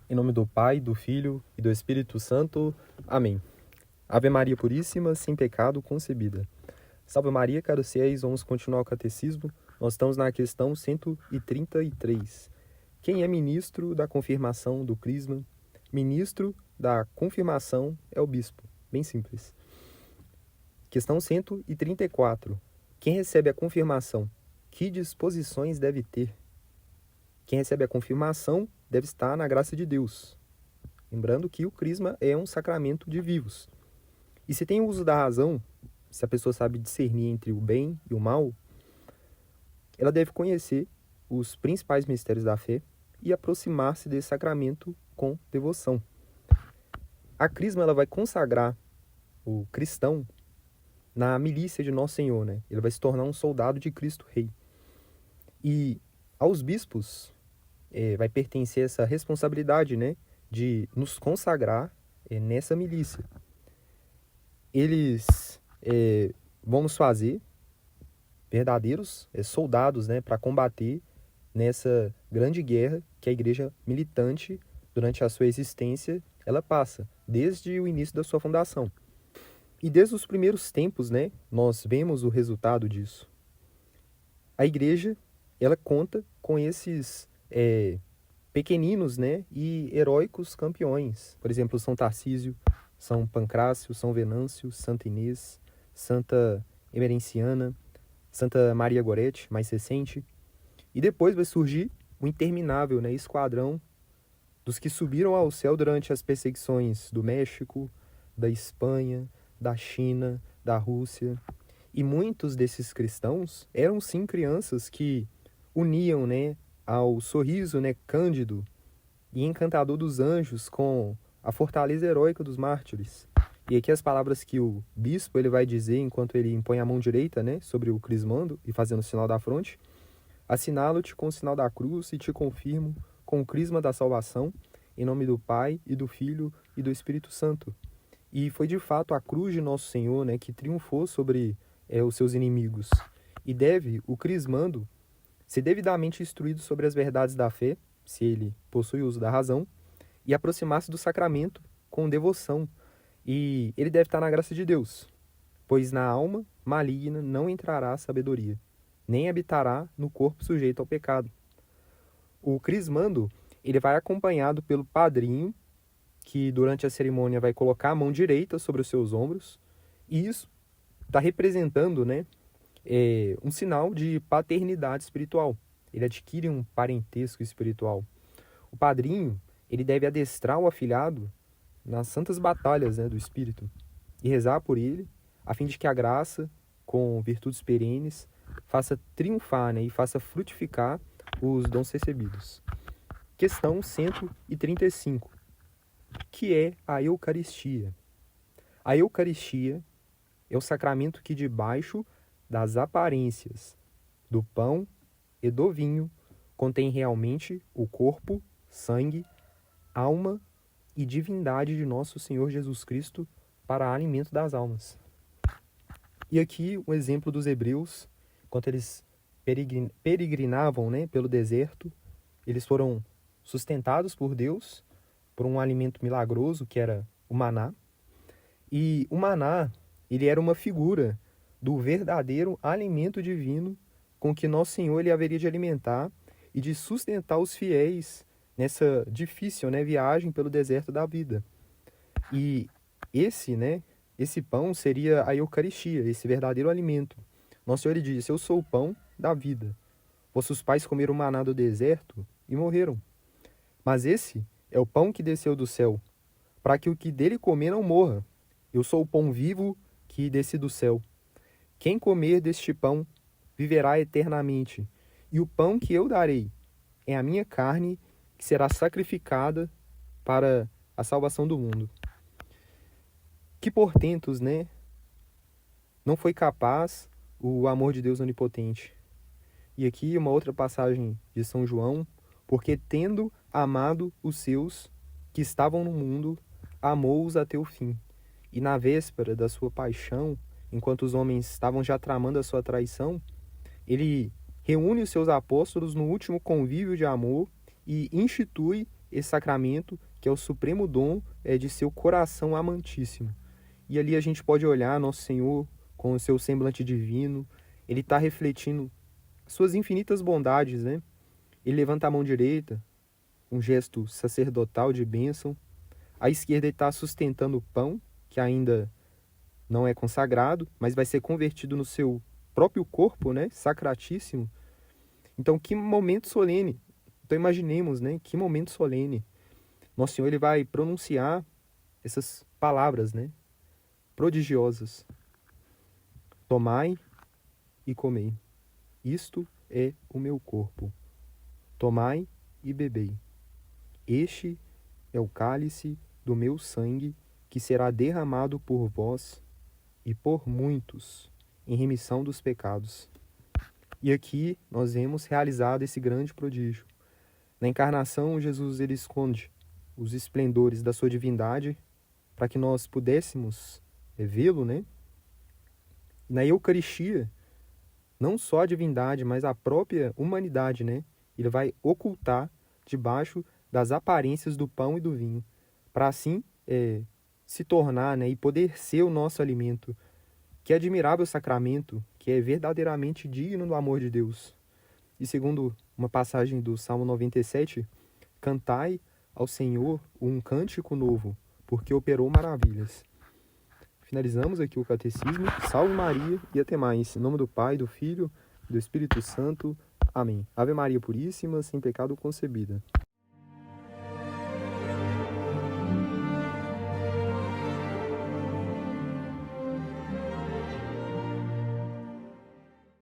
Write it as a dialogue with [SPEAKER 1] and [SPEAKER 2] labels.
[SPEAKER 1] Em nome do Pai, do Filho e do Espírito Santo. Amém. Ave Maria Puríssima, sem pecado concebida. Salve Maria, caros fiéis, vamos continuar o catecismo. Nós estamos na questão 133. Quem é ministro da confirmação do crisma? Ministro da confirmação é o bispo. Bem simples. Questão 134. Quem recebe a confirmação? Que disposições deve ter? Quem recebe a confirmação deve estar na graça de Deus. Lembrando que o crisma é um sacramento de vivos. E se tem o uso da razão, se a pessoa sabe discernir entre o bem e o mal, ela deve conhecer os principais mistérios da fé e aproximar-se desse sacramento com devoção. A crisma ela vai consagrar o cristão na milícia de Nosso Senhor, né? Ele vai se tornar um soldado de Cristo Rei. E aos bispos vai pertencer essa responsabilidade, né, de nos consagrar nessa milícia. Eles vão nos fazer verdadeiros soldados, né, para combater nessa grande guerra que a igreja militante, durante a sua existência, ela passa, desde o início da sua fundação. E desde os primeiros tempos, né, nós vemos o resultado disso. A igreja, ela conta com esses pequeninos, né, e heróicos campeões. Por exemplo, São Tarcísio, São Pancrácio, São Venâncio, Santa Inês, Santa Emerenciana, Santa Maria Gorete, mais recente. E depois vai surgir o interminável, né, esquadrão dos que subiram ao céu durante as perseguições do México, da Espanha, da China, da Rússia. E muitos desses cristãos eram sim crianças que uniam, né, ao sorriso, né, cândido e encantador dos anjos com a fortaleza heróica dos mártires. E aqui as palavras que o bispo ele vai dizer enquanto ele impõe a mão direita, né, sobre o crismando e fazendo o sinal da fronte: assinalo-te com o sinal da cruz e te confirmo com o crisma da salvação, em nome do Pai e do Filho e do Espírito Santo. E foi de fato a cruz de Nosso Senhor, né, que triunfou sobre os seus inimigos. E deve o crismando ser devidamente instruído sobre as verdades da fé, se ele possui o uso da razão, e aproximar-se do sacramento com devoção. E ele deve estar na graça de Deus, pois na alma maligna não entrará a sabedoria, nem habitará no corpo sujeito ao pecado. O crismando, ele vai acompanhado pelo padrinho, que durante a cerimônia vai colocar a mão direita sobre os seus ombros, e isso está representando, né, um sinal de paternidade espiritual. Ele adquire um parentesco espiritual. O padrinho, ele deve adestrar o afilhado nas santas batalhas, né, do Espírito e rezar por ele, a fim de que a graça, com virtudes perenes, faça triunfar, né, e faça frutificar os dons recebidos. Questão 135. Que é a Eucaristia? A Eucaristia é o sacramento que, debaixo das aparências do pão e do vinho, contém realmente o corpo, sangue, alma e divindade de nosso Senhor Jesus Cristo para alimento das almas. E aqui um exemplo dos hebreus, enquanto eles peregrinavam, né, pelo deserto, eles foram sustentados por Deus por um alimento milagroso que era o maná. E o maná, ele era uma figura do verdadeiro alimento divino com que Nosso Senhor ele haveria de alimentar e de sustentar os fiéis nessa difícil, né, viagem pelo deserto da vida. E esse pão seria a Eucaristia, esse verdadeiro alimento. Nosso Senhor ele disse: eu sou o pão da vida. Vossos pais comeram maná do deserto e morreram. Mas esse é o pão que desceu do céu, para que o que dele comer não morra. Eu sou o pão vivo que desci do céu. Quem comer deste pão viverá eternamente, e o pão que eu darei é a minha carne, que será sacrificada para a salvação do mundo. Que portentos, né? Não foi capaz o amor de Deus onipotente. E aqui uma outra passagem de São João: porque tendo amado os seus que estavam no mundo, amou-os até o fim. E na véspera da sua paixão, enquanto os homens estavam já tramando a sua traição, ele reúne os seus apóstolos no último convívio de amor e institui esse sacramento, que é o supremo dom de seu coração amantíssimo. E ali a gente pode olhar Nosso Senhor com o seu semblante divino, ele está refletindo suas infinitas bondades, né? Ele levanta a mão direita, um gesto sacerdotal de bênção. À esquerda ele está sustentando o pão, que ainda não é consagrado, mas vai ser convertido no seu próprio corpo, né? Sacratíssimo. Então, que momento solene. Então, imaginemos, né? Que momento solene. Nosso Senhor ele vai pronunciar essas palavras, né? Prodigiosas. Tomai e comei. Isto é o meu corpo. Tomai e bebei. Este é o cálice do meu sangue, que será derramado por vós e por muitos, em remissão dos pecados. E aqui nós vemos realizado esse grande prodígio. Na encarnação, Jesus ele esconde os esplendores da sua divindade para que nós pudéssemos vê-lo, né? Na Eucaristia, não só a divindade, mas a própria humanidade, né? Ele vai ocultar debaixo das aparências do pão e do vinho, para assim se tornar, né, e poder ser o nosso alimento. Que admirável sacramento, que é verdadeiramente digno do amor de Deus. E segundo uma passagem do Salmo 97, cantai ao Senhor um cântico novo, porque operou maravilhas. Finalizamos aqui o catecismo. Salve Maria e até mais. Em nome do Pai, do Filho e do Espírito Santo. Amém. Ave Maria Puríssima, sem pecado concebida.